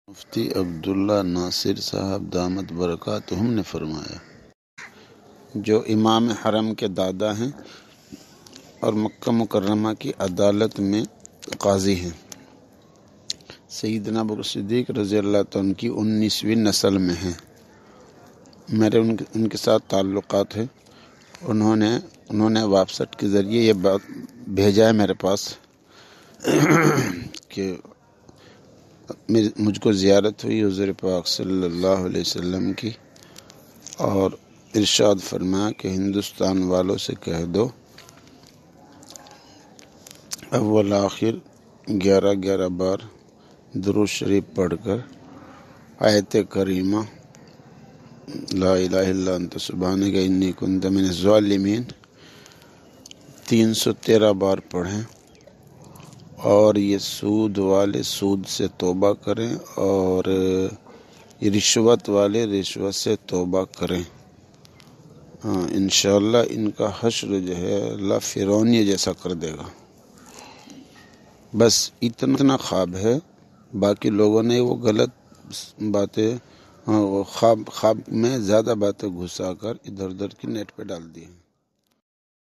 مفتی عبداللہ ناصر صاحب دامت برکاتہم نے فرمایا، جو امام حرم کے دادا ہیں اور مکہ مکرمہ کی عدالت میں قاضی ہیں، سیدنا ابوبکر صدیق رضی اللہ عنہ کی 19ویں نسل میں ہیں۔ میرے ان کے ساتھ تعلقات ہیں۔ انہوں نے ویب کے ذریعے یہ بات بھیجا ہے میرے پاس کہ مجھ کو زیارت ہوئی حضور پاک صلی اللہ علیہ وسلم کی، اور ارشاد فرمایا کہ ہندوستان والوں سے کہہ دو اول آخر 11 بار درود شریف پڑھ کر آیت کریمہ لا الہ الا انت سبحانک انی کنت من الظالمین 313 بار پڑھیں، اور یہ سود والے سود سے توبہ کریں، اور یہ رشوت والے رشوت سے توبہ کریں۔ انشاءاللہ ان کا حشر جو ہے اللہ فرعونیہ جیسا کر دے گا۔ بس اتنا خواب ہے، باقی لوگوں نے وہ غلط باتیں خواب میں زیادہ باتیں گھسا کر ادھر ادھر کی نیٹ پہ ڈال دی ہیں۔